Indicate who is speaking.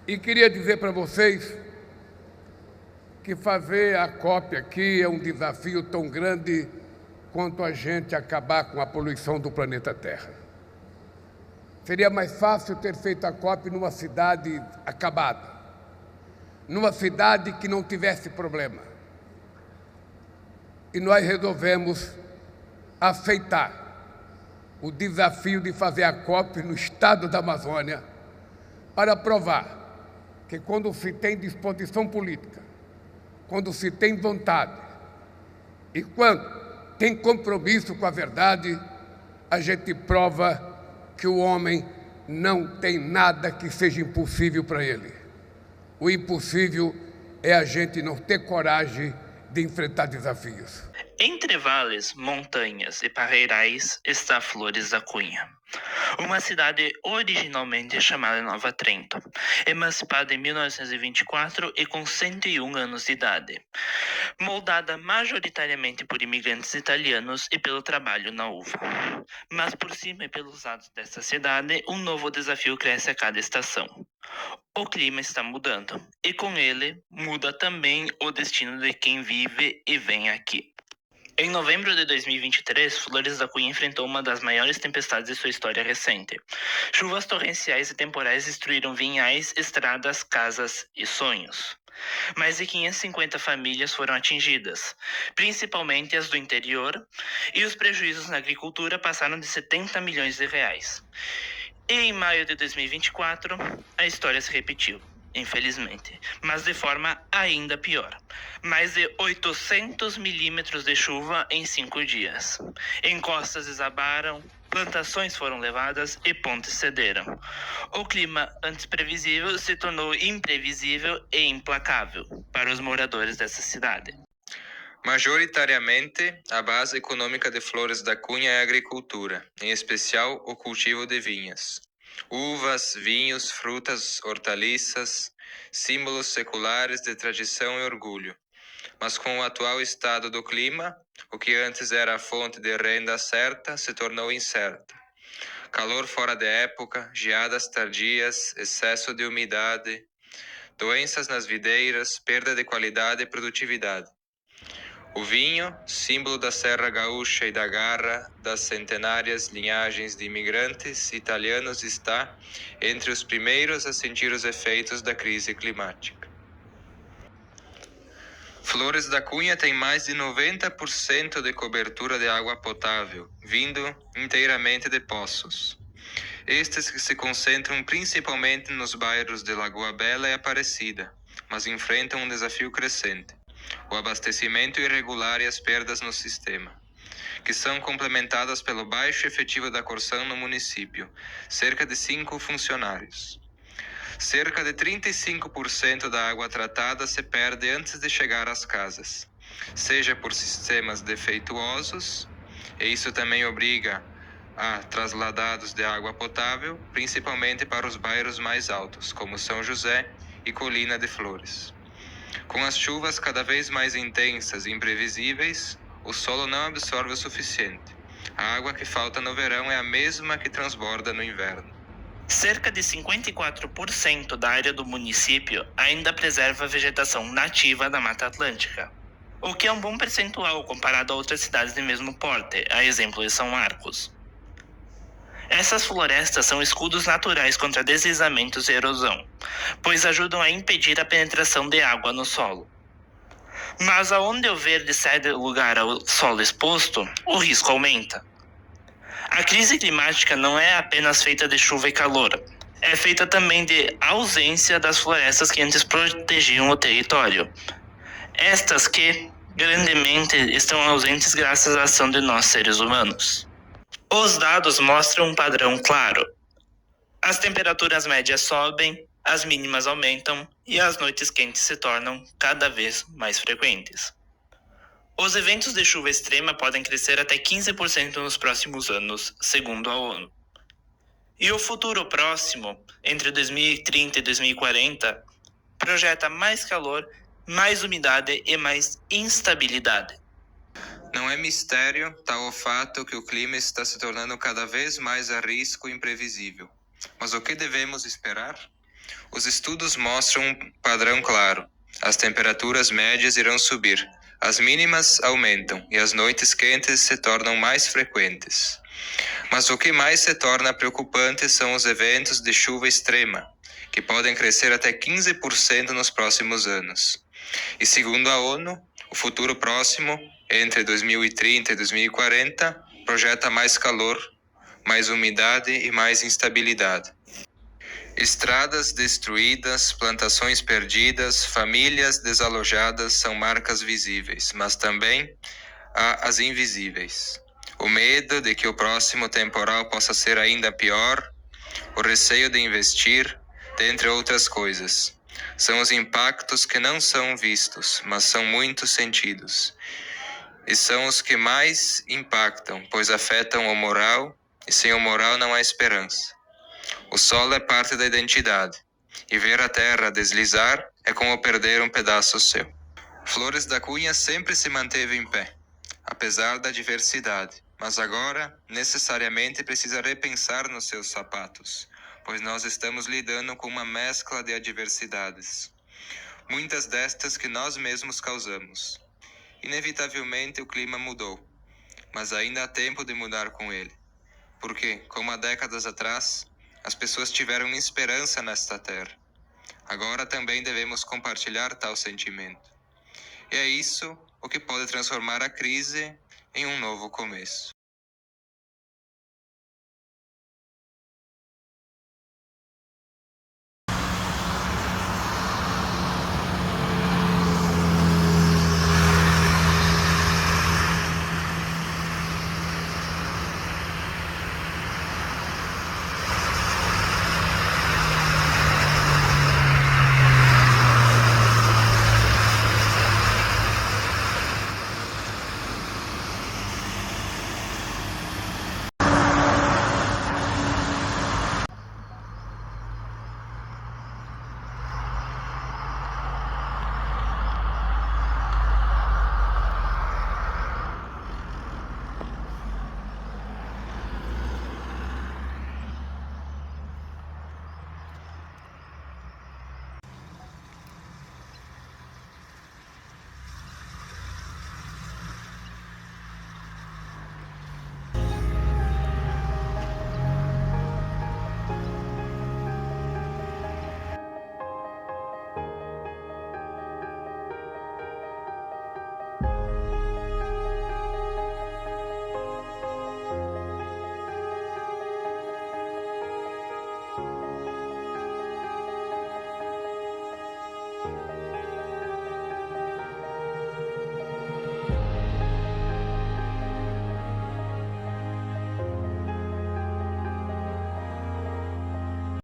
Speaker 1: E queria dizer para vocês que fazer a COP aqui é um desafio tão grande quanto a gente acabar com a poluição do planeta Terra. Seria mais fácil ter feito a COP numa cidade acabada, numa cidade que não tivesse problema. E nós resolvemos aceitar o desafio de fazer a COP no estado da Amazônia para provar que quando se tem disposição política, quando se tem vontade e quando tem compromisso com a verdade, a gente prova que o homem não tem nada que seja impossível para ele. O impossível é a gente não ter coragem de enfrentar desafios.
Speaker 2: Entre vales, montanhas e parreirais está Flores da Cunha, uma cidade originalmente chamada Nova Trento, emancipada em 1924 e com 101 anos de idade, moldada majoritariamente por imigrantes italianos e pelo trabalho na uva. Mas por cima e pelos lados desta cidade, um novo desafio cresce a cada estação. O clima está mudando, e com ele muda também o destino de quem vive e vem aqui. Em novembro de 2023, Flores da Cunha enfrentou uma das maiores tempestades de sua história recente. Chuvas torrenciais e temporais destruíram vinhais, estradas, casas e sonhos. Mais de 550 famílias foram atingidas, principalmente as do interior, e os prejuízos na agricultura passaram de 70 milhões de reais. E em maio de 2024, a história se repetiu, infelizmente, mas de forma ainda pior. Mais de 800 milímetros de chuva em 5 dias. Encostas desabaram, plantações foram levadas e pontes cederam. O clima antes previsível se tornou imprevisível e implacável para os moradores dessa cidade.
Speaker 3: Majoritariamente, a base econômica de Flores da Cunha é a agricultura, em especial o cultivo de vinhas. Uvas, vinhos, frutas, hortaliças, símbolos seculares de tradição e orgulho. Mas com o atual estado do clima, o que antes era a fonte de renda certa se tornou incerta. Calor fora de época, geadas tardias, excesso de umidade, doenças nas videiras, perda de qualidade e produtividade. O vinho, símbolo da Serra Gaúcha e da garra das centenárias linhagens de imigrantes italianos, está entre os primeiros a sentir os efeitos da crise climática. Flores da Cunha tem mais de 90% de cobertura de água potável, vindo inteiramente de poços. Estes que se concentram principalmente nos bairros de Lagoa Bela e Aparecida, mas enfrentam um desafio crescente: o abastecimento irregular e as perdas no sistema, que são complementadas pelo baixo efetivo da Corsan no município, cerca de 5 funcionários. Cerca de 35% da água tratada se perde antes de chegar às casas, seja por sistemas defeituosos, e isso também obriga a trasladados de água potável, principalmente para os bairros mais altos, como São José e Colina de Flores. Com as chuvas cada vez mais intensas e imprevisíveis, o solo não absorve o suficiente. A água que falta no verão é a mesma que transborda no inverno.
Speaker 2: Cerca de 54% da área do município ainda preserva a vegetação nativa da Mata Atlântica, o que é um bom percentual comparado a outras cidades de mesmo porte, a exemplo de São Marcos. Essas florestas são escudos naturais contra deslizamentos e erosão, pois ajudam a impedir a penetração de água no solo. Mas aonde o verde cede lugar ao solo exposto, o risco aumenta. A crise climática não é apenas feita de chuva e calor, é feita também de ausência das florestas que antes protegiam o território. Estas que, grandemente, estão ausentes graças à ação de nós seres humanos. Os dados mostram um padrão claro. As temperaturas médias sobem, as mínimas aumentam e as noites quentes se tornam cada vez mais frequentes. Os eventos de chuva extrema podem crescer até 15% nos próximos anos, segundo a ONU. E o futuro próximo, entre 2030 e 2040, projeta mais calor, mais umidade e mais instabilidade.
Speaker 3: Não é mistério tal o fato que o clima está se tornando cada vez mais a risco e imprevisível. Mas o que devemos esperar? Os estudos mostram um padrão claro. As temperaturas médias irão subir, as mínimas aumentam e as noites quentes se tornam mais frequentes. Mas o que mais se torna preocupante são os eventos de chuva extrema, que podem crescer até 15% nos próximos anos. E segundo a ONU, o futuro próximo, entre 2030 e 2040, projeta mais calor, mais umidade e mais instabilidade. Estradas destruídas, plantações perdidas, famílias desalojadas são marcas visíveis, mas também há as invisíveis. O medo de que o próximo temporal possa ser ainda pior, o receio de investir, dentre outras coisas. São os impactos que não são vistos, mas são muito sentidos. E são os que mais impactam, pois afetam o moral, e sem o moral não há esperança. O solo é parte da identidade, e ver a terra deslizar é como perder um pedaço seu. Flores da Cunha sempre se manteve em pé, apesar da diversidade, mas agora necessariamente precisa repensar nos seus sapatos, pois nós estamos lidando com uma mescla de adversidades, muitas destas que nós mesmos causamos. Inevitavelmente o clima mudou, mas ainda há tempo de mudar com ele, porque, como há décadas atrás, as pessoas tiveram esperança nesta terra. Agora também devemos compartilhar tal sentimento. E é isso o que pode transformar a crise em um novo começo.